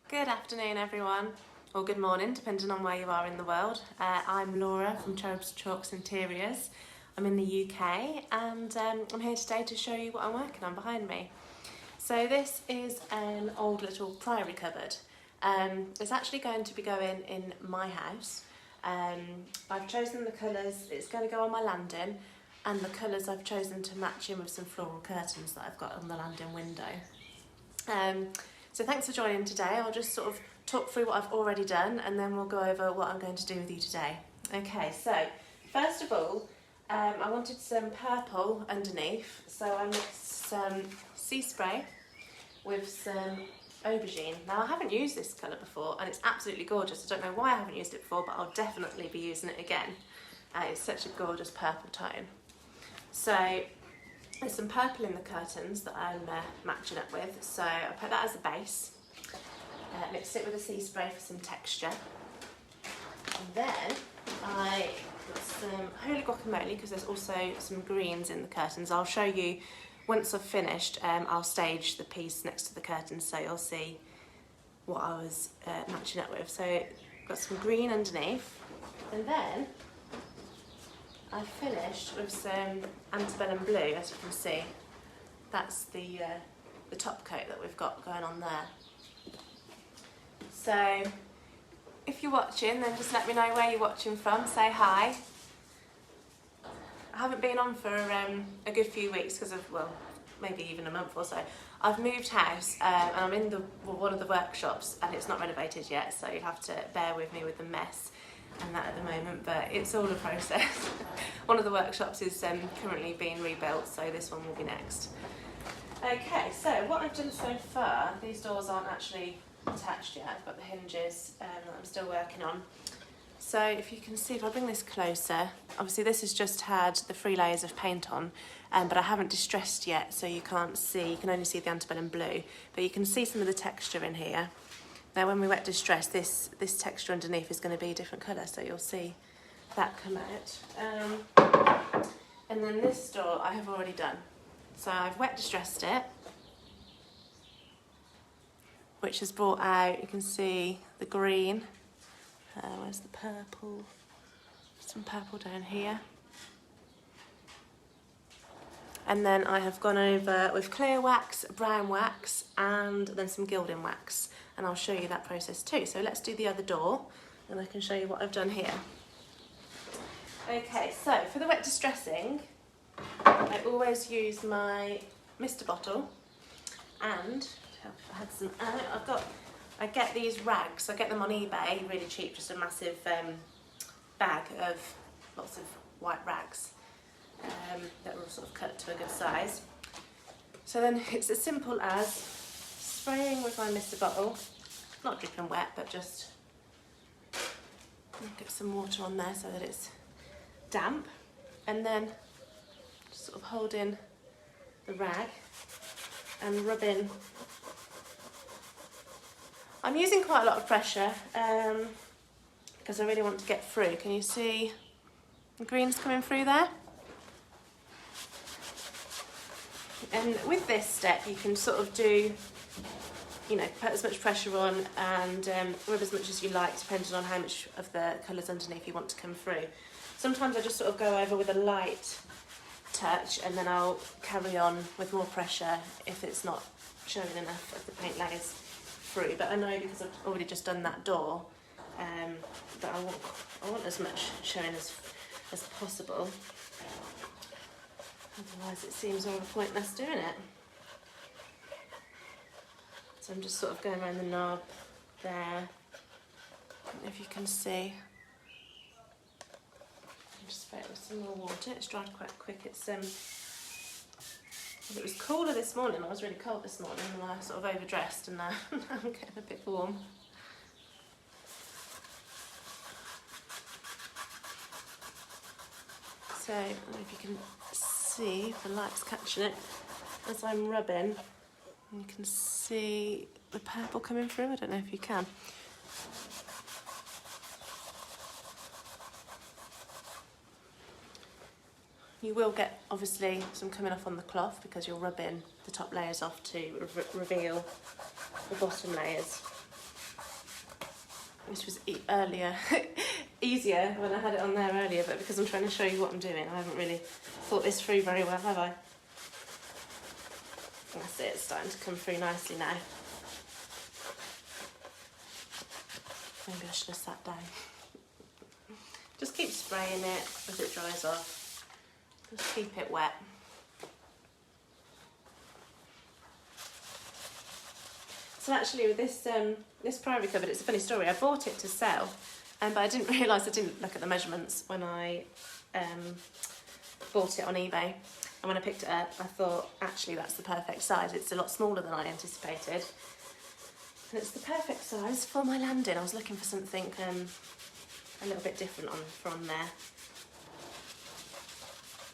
Good afternoon everyone, or good morning depending on where you are in the world. I'm Laura from Cherubs Chalks Interiors. I'm in the UK and I'm here today to show you what I'm working on behind me. So this is an old little priory cupboard. It's actually going to be going in my house. I've chosen the colours, it's going to go on my landing, and the colours I've chosen to match in with some floral curtains that I've got on the landing window. So thanks for joining today. I'll just sort of talk through what I've already done and then we'll go over what I'm going to do with you today. Okay, so first of all, I wanted some purple underneath, so I mixed some sea spray with some aubergine. Now I haven't used this colour before and it's absolutely gorgeous. I don't know why I haven't used it before, but I'll definitely be using it again. It's such a gorgeous purple tone. So there's some purple in the curtains that I'm matching up with, so I put that as a base, mixed it with a sea spray for some texture, and then I got some holy guacamole because there's also some greens in the curtains. I'll show you once I've finished. I'll stage the piece next to the curtains so you'll see what I was matching up with. So got some green underneath, and then I finished with some antebellum blue, as you can see. That's the top coat that we've got going on there. So if you're watching, then just let me know where you're watching from, say hi. I haven't been on for a good few weeks because of, well, maybe even a month or so. I've moved house and I'm in one of the workshops and it's not renovated yet, so you have to bear with me with the mess and that at the moment, but it's all a process. One of the workshops is currently being rebuilt, so this one will be next. Okay, so what I've done so far, these doors aren't actually attached yet. I've got the hinges that I'm still working on. So if you can see, if I bring this closer, obviously this has just had the 3 layers of paint on, but I haven't distressed yet, so you can't see, you can only see the antebellum blue, but you can see some of the texture in here. Now when we wet distress, this texture underneath is going to be a different colour, so you'll see that come out. And then this door I have already done. So I've wet distressed it, which has brought out, you can see the green, where's the purple, some purple down here. And then I have gone over with clear wax, brown wax, and then some gilding wax. And I'll show you that process too. So let's do the other door and I can show you what I've done here. Okay, so for the wet distressing, I always use my Mr. bottle, and I had some out. I get these rags. I get them on eBay, really cheap, just a massive bag of lots of white rags that are all sort of cut to a good size. So then it's as simple as spraying with my Mr. bottle, not dripping wet, but just get some water on there so that it's damp, and then just sort of holding the rag and rubbing. I'm using quite a lot of pressure because I really want to get through. Can you see the greens coming through there? And with this step you can sort of do, you know, put as much pressure on and rub as much as you like, depending on how much of the colours underneath you want to come through. Sometimes I just sort of go over with a light touch and then I'll carry on with more pressure if it's not showing enough of the paint layers through. But I know, because I've already just done that door, that I want as much showing as possible. Otherwise it seems all pointless doing it. So I'm just sort of going around the knob there. If you can see. I'll just spray it with some more water. It's dried quite quick. It was cooler this morning. I was really cold this morning and I sort of overdressed, and now I'm getting a bit warm. So I don't know if you can see, if the light's catching it, as I'm rubbing, you can see the purple coming through. I don't know if you can. You will get, obviously, some coming off on the cloth because you're rubbing the top layers off to reveal the bottom layers. which was earlier, easier when I had it on there earlier, but because I'm trying to show you what I'm doing, I haven't really thought this through very well, have I? That's it, it's starting to come through nicely now. Maybe I should have sat down. Just keep spraying it as it dries off. Just keep it wet. So actually with this this priory cupboard, it's a funny story. I bought it to sell, but I didn't realise, I didn't look at the measurements when I bought it on eBay. And when I picked it up, I thought, actually that's the perfect size. It's a lot smaller than I anticipated. And it's the perfect size for my landing. I was looking for something a little bit different from there.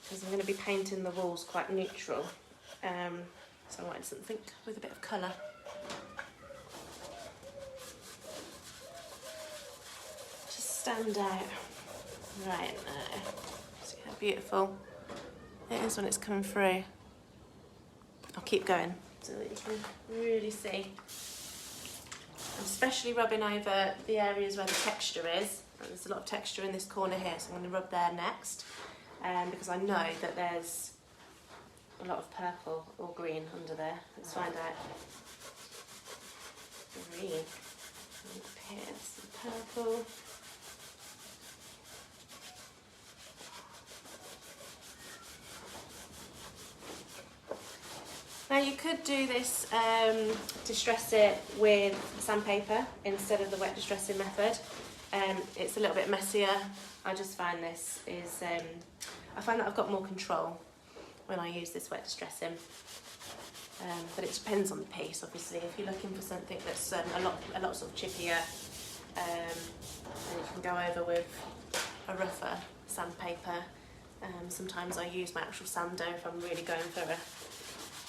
Because I'm going to be painting the walls quite neutral. So I wanted something with a bit of colour. Stand out right now. See how beautiful it is when it's coming through. I'll keep going so that you can really see. I'm especially rubbing over the areas where the texture is. There's a lot of texture in this corner here, so I'm going to rub there next, because I know that there's a lot of purple or green under there. Let's find out. Green. Up here, some purple. Now you could do this, distress it with sandpaper instead of the wet distressing method. It's a little bit messier. I just find this is, I find that I've got more control when I use this wet distressing. But it depends on the piece, obviously. If you're looking for something that's a lot sort of chippier, then you can go over with a rougher sandpaper. Sometimes I use my actual sando if I'm really going for a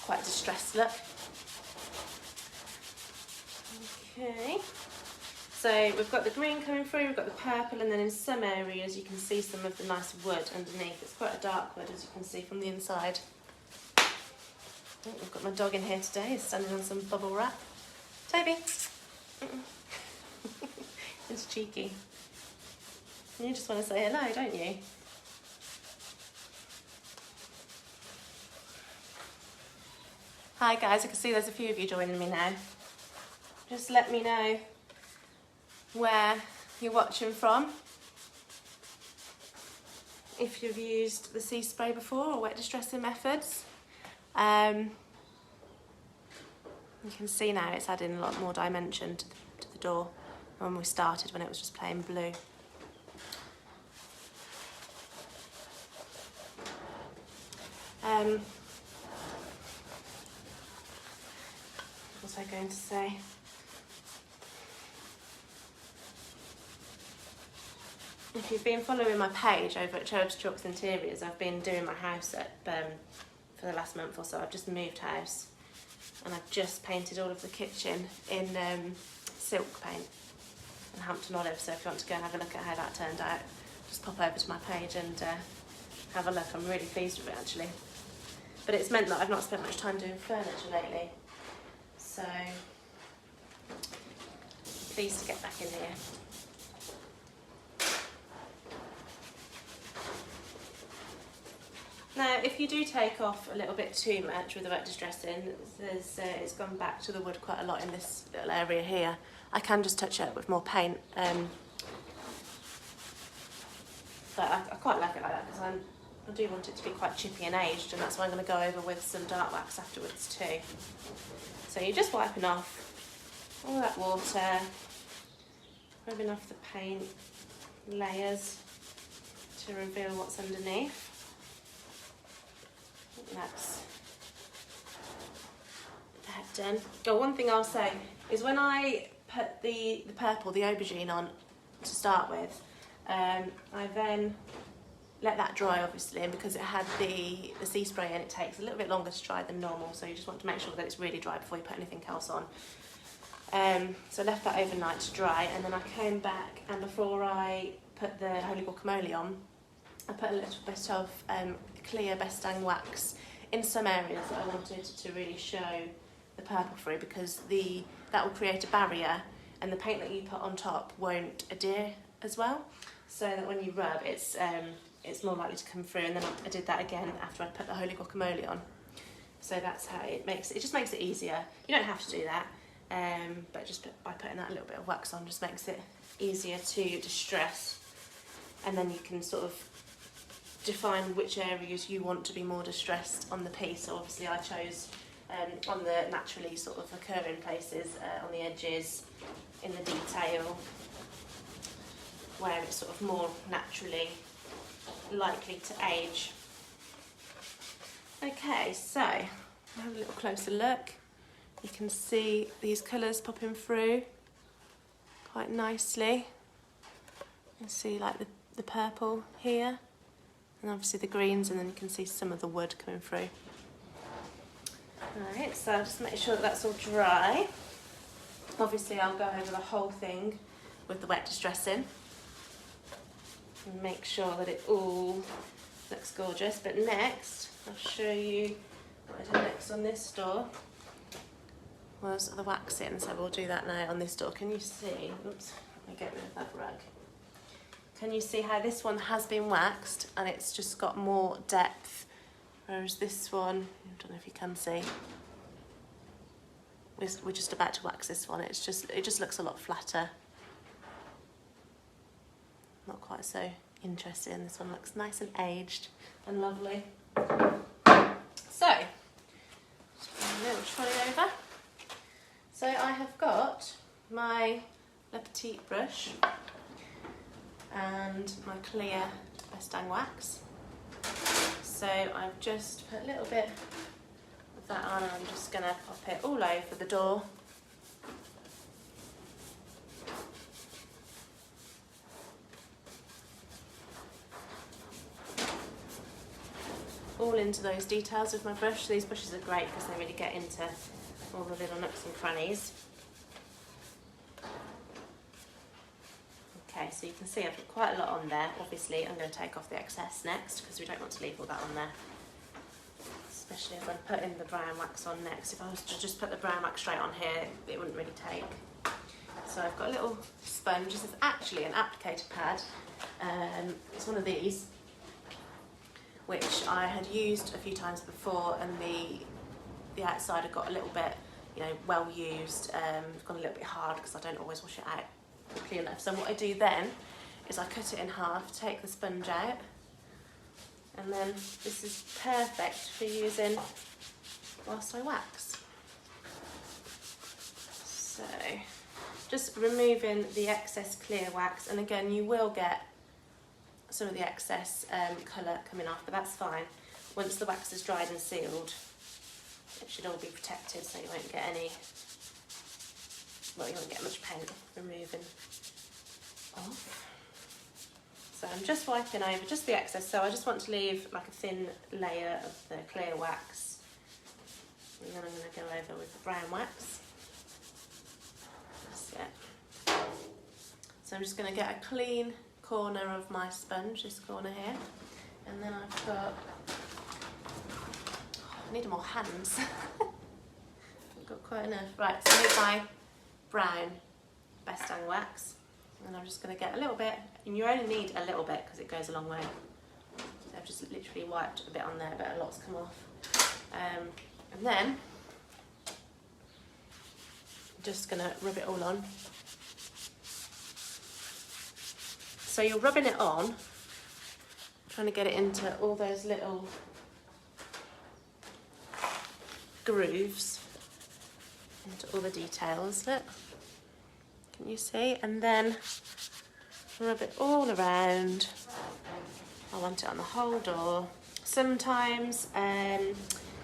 quite distressed look. Okay, so we've got the green coming through, we've got the purple, and then in some areas you can see some of the nice wood underneath. It's quite a dark wood, as you can see from the inside. Oh, I've got my dog in here today, he's standing on some bubble wrap. Toby! It's cheeky. You just want to say hello, don't you? Hi guys, I can see there's a few of you joining me now. Just let me know where you're watching from. If you've used the sea spray before or wet distressing methods. You can see now it's adding a lot more dimension to the door when we started, when it was just plain blue. What was I going to say? If you've been following my page over at Cherubs, Chalks Interiors, I've been doing my house up for the last month or so. I've just moved house and I've just painted all of the kitchen in silk paint and Hampton Olive. So if you want to go and have a look at how that turned out, just pop over to my page and have a look. I'm really pleased with it actually. But it's meant that I've not spent much time doing furniture lately. So, I'm pleased to get back in here. Now, if you do take off a little bit too much with the wet distressing, it's gone back to the wood quite a lot in this little area here. I can just touch it up with more paint. But I quite like it like that because I do want it to be quite chippy and aged, and that's why I'm going to go over with some dark wax afterwards too. So you're just wiping off all that water, rubbing off the paint layers to reveal what's underneath. That's that done. Oh, one thing I'll say is when I put the purple, the aubergine on to start with, I then let that dry obviously, and because it had the sea spray in, it takes a little bit longer to dry than normal, so you just want to make sure that it's really dry before you put anything else on. So I left that overnight to dry, and then I came back, and before I put the holy guacamole on, I put a little bit of clear Bestang wax in some areas that I wanted to really show the purple through, because that will create a barrier and the paint that you put on top won't adhere as well, so that when you rub it's more likely to come through. And then I did that again after I put the holy guacamole on. So that's how it just makes it easier. You don't have to do that, but just by putting that little bit of wax on just makes it easier to distress. And then you can sort of define which areas you want to be more distressed on the piece. So obviously I chose on the naturally sort of occurring places, on the edges, in the detail, where it's sort of more naturally likely to age. Okay, so have a little closer look. You can see these colours popping through quite nicely. You can see like the purple here, and obviously the greens, and then you can see some of the wood coming through. Alright, so I'll just make sure that that's all dry. Obviously I'll go over the whole thing with the wet distressing and make sure that it all looks gorgeous. But next, I'll show you what I did next on this door was the waxing. So we'll do that now on this door. Can you see? Oops, let me get rid of that rug. Can you see how this one has been waxed and it's just got more depth, whereas this one, I don't know if you can see, we're just about to wax this one. It just looks a lot flatter. Not quite so interesting. This one looks nice and aged and lovely. So, just put a little trolley over. So I have got my Le Petit brush and my clear Best-Dang wax. So I've just put a little bit of that on, and I'm just going to pop it all over the door. All into those details with my brush. These brushes are great because they really get into all the little nooks and crannies. Okay, so you can see I've put quite a lot on there. Obviously I'm going to take off the excess next because we don't want to leave all that on there, especially if I'm putting the brown wax on next. If I was to just put the brown wax straight on here, it wouldn't really take. So I've got a little sponge. This is actually an applicator pad. It's one of these, which I had used a few times before, and the outside had got a little bit, well used. It's gone a little bit hard because I don't always wash it out quickly enough. So what I do then is I cut it in half, take the sponge out, and then this is perfect for using whilst I wax. So just removing the excess clear wax, and again you will get some of the excess colour coming off, but that's fine. Once the wax is dried and sealed, it should all be protected, so you won't get any, well, you won't get much paint removing off. So I'm just wiping over just the excess, so I just want to leave like a thin layer of the clear wax, and then I'm going to go over with the brown wax. That's it. So I'm just going to get a clean corner of my sponge, this corner here, and then I've got, I need more hands. I've got quite enough. Right, so here's my brown Best-Dang wax, and I'm just going to get a little bit, and you only need a little bit because it goes a long way. So I've just literally wiped a bit on there, but a lot's come off. And then I'm just going to rub it all on. So you're rubbing it on, trying to get it into all those little grooves, into all the details. Look, can you see? And then rub it all around. I want it on the whole door. Sometimes,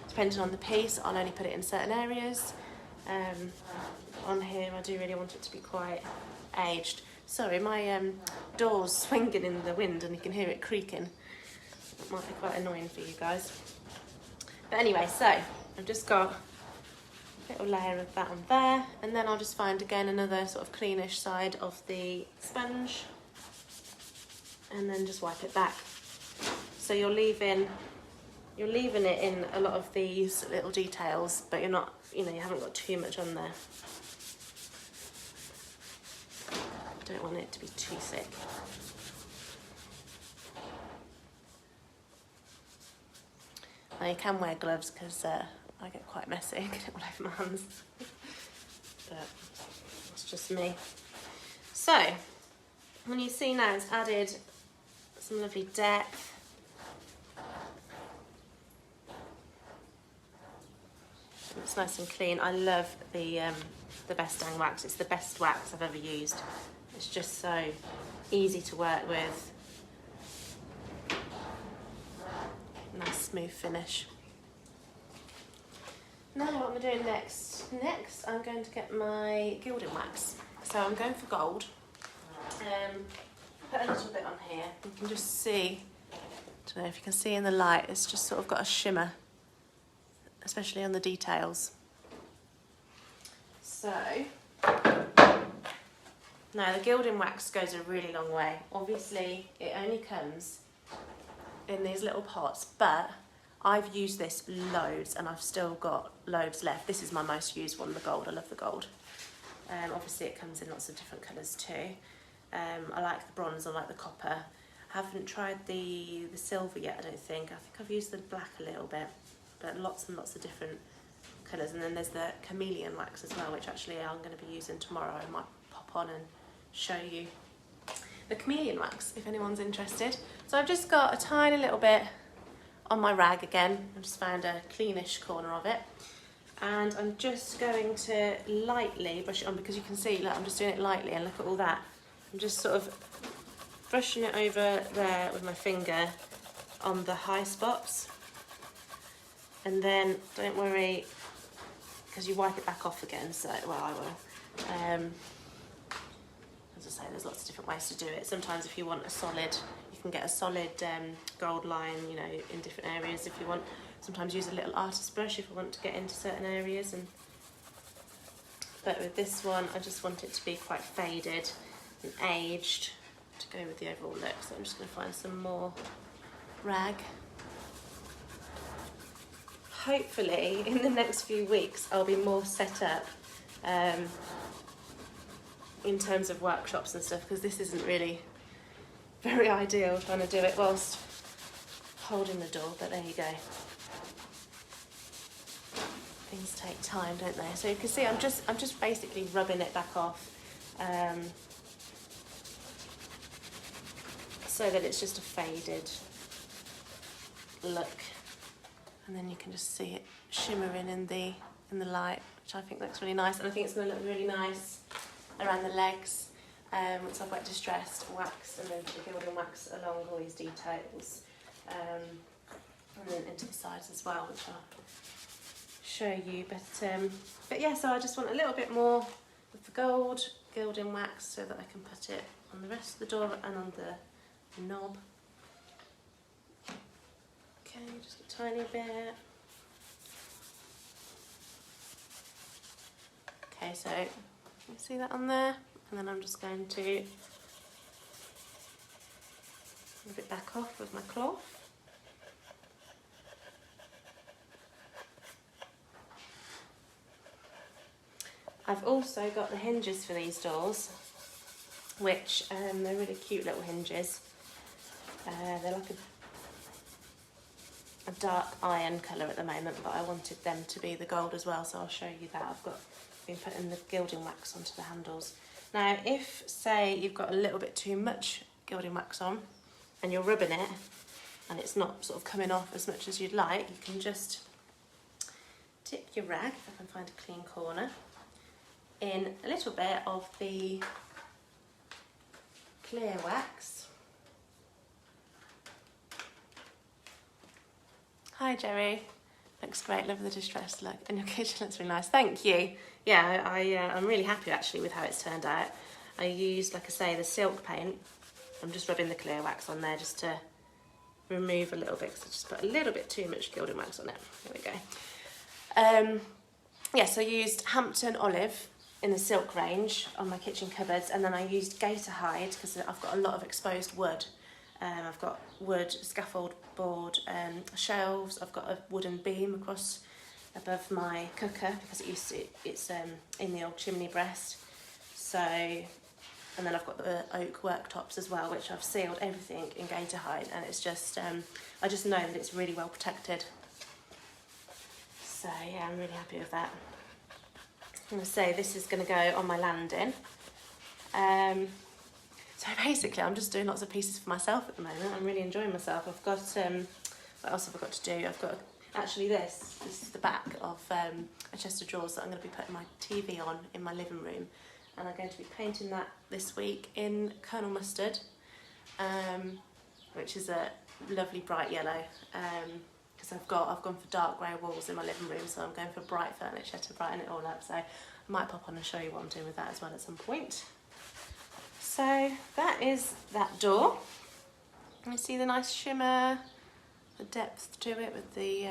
depending on the piece, I'll only put it in certain areas. On here, I do really want it to be quite aged. Sorry, my door's swinging in the wind and you can hear it creaking. It might be quite annoying for you guys. But anyway, so I've just got a little layer of that on there, and then I'll just find again another sort of cleanish side of the sponge, and then just wipe it back. So you're leaving it in a lot of these little details, but you're not, you haven't got too much on there. don't want it to be too thick. Now you can wear gloves because I get quite messy, I get it all over my hands. But it's just me. So, when you see now it's added some lovely depth. It's nice and clean. I love the Best Dang wax. It's the best wax I've ever used. It's just so easy to work with. Nice smooth finish. Now what I'm doing next? Next I'm going to get my gilding wax. So I'm going for gold. Put a little bit on here. You can just see, I don't know if you can see in the light, it's just sort of got a shimmer, especially on the details. So, now the gilding wax goes a really long way. Obviously it only comes in these little pots, but I've used this loads and I've still got loads left. This is my most used one, the gold. I love the gold. Obviously it comes in lots of different colours too. I like the bronze, I like the copper. I haven't tried the silver yet, I don't think. I think I've used the black a little bit, but lots and lots of different colours. And then there's the chameleon wax as well, which actually I'm going to be using tomorrow. I might pop on and show you the chameleon wax if anyone's interested. So I've just got a tiny little bit on my rag again. I've just found a cleanish corner of it. And I'm just going to lightly brush it on, because you can see, look, I'm just doing it lightly, and look at all that. I'm just sort of brushing it over there with my finger on the high spots. And then, don't worry, because you wipe it back off again, so, well, I will. As I say, there's lots of different ways to do it. Sometimes if you want a solid, you can get a solid gold line, you know, in different areas if you want. Sometimes use a little artist brush if you want to get into certain areas. But with this one, I just want it to be quite faded and aged to go with the overall look. So I'm just going to find some more rag. Hopefully, in the next few weeks, I'll be more set up in terms of workshops and stuff, because this isn't really very ideal trying to do it whilst holding the door, but there you go. Things take time, don't they? So you can see I'm just basically rubbing it back off so that it's just a faded look, and then you can just see it shimmering in the light, which I think looks really nice. And I think it's going to look really nice around the legs once I've wet distressed wax and then the gilding wax along all these details, and then into the sides as well, which I'll show you. But yeah, so I just want a little bit more of the gold gilding wax so that I can put it on the rest of the door and on the knob. Okay, just a tiny bit. Okay, so you see that on there, and then I'm just going to rub it back off with my cloth. I've also got the hinges for these doors, which they're really cute little hinges. They're like a dark iron colour at the moment, but I wanted them to be the gold as well, so I'll show you that. I've been putting the gilding wax onto the handles. Now, if, say, you've got a little bit too much gilding wax on and you're rubbing it and it's not sort of coming off as much as you'd like, you can just tip your rag, if I can find a clean corner, in a little bit of the clear wax. Hi Jerry, looks great, love the distressed look, and your kitchen looks really nice, thank you. Yeah, I'm really happy actually with how it's turned out. I used, like I say, the silk paint. I'm just rubbing the clear wax on there just to remove a little bit, because I just put a little bit too much gilding wax on it. There we go. Yeah, so I used Hampton Olive in the silk range on my kitchen cupboards, and then I used gator hide because I've got a lot of exposed wood. I've got wood, scaffold board, shelves. I've got a wooden beam across above my cooker because it's in the old chimney breast. So I And then I've got the oak worktops as well, which I've sealed everything in gator hide, and it's just, I just know that it's really well protected. So yeah, I'm really happy with that. I'm going to say this is going to go on my landing. So basically I'm just doing lots of pieces for myself at the moment. I'm really enjoying myself. I've got, what else have I got to do? I've got, actually this is the back of a chest of drawers that I'm going to be putting my TV on in my living room. And I'm going to be painting that this week in Colonel Mustard, which is a lovely bright yellow. Because I've gone for dark grey walls in my living room, so I'm going for bright furniture to brighten it all up. So I might pop on and show you what I'm doing with that as well at some point. So that is that door. You see the nice shimmer, the depth to it with the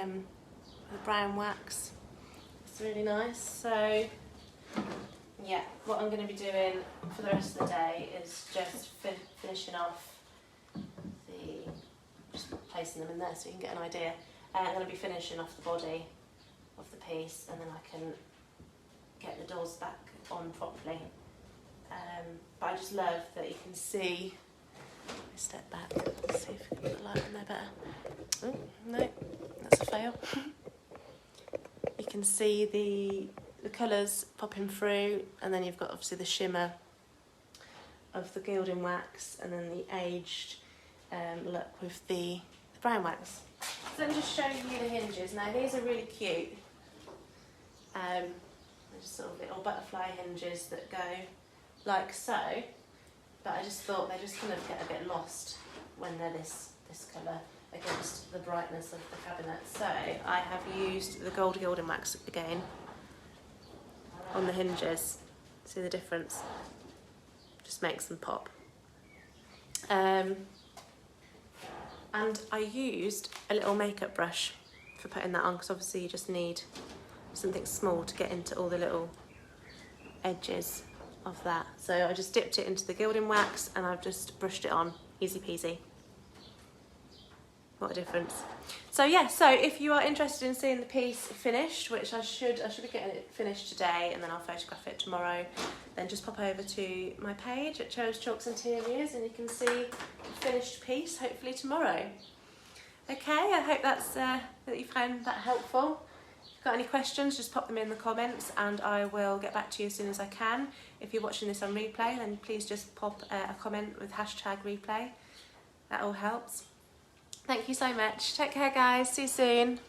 brown wax. It's really nice. So yeah, what I'm going to be doing for the rest of the day is just finishing off just placing them in there so you can get an idea. I'm going to be finishing off the body of the piece, and then I can get the doors back on properly. But I just love that you can see. Let me step back, let's see if we can put the light in there better. Oh, no, that's a fail. You can see the colours popping through, and then you've got obviously the shimmer of the gilding wax, and then the aged look with the brown wax. So let me just show you the hinges. Now these are really cute. They're just sort of little butterfly hinges that go like so, but I just thought they just kind of get a bit lost when they're this colour against the brightness of the cabinet. So I have used the gold gilding wax again on the hinges. See the difference? Just makes them pop. And I used a little makeup brush for putting that on, because obviously you just need something small to get into all the little edges of that. So I just dipped it into the gilding wax and I've just brushed it on, easy peasy. What a difference. So yeah, so if you are interested in seeing the piece finished, which I should be getting it finished today, and then I'll photograph it tomorrow, then just pop over to my page at Cherubs, Chalks Interiors and you can see the finished piece hopefully tomorrow. Okay, I hope that you found that helpful. If you've got any questions, just pop them in the comments and I will get back to you as soon as I can. If you're watching this on replay, then please just pop a comment with #replay. That all helps. Thank you so much. Take care, guys. See you soon.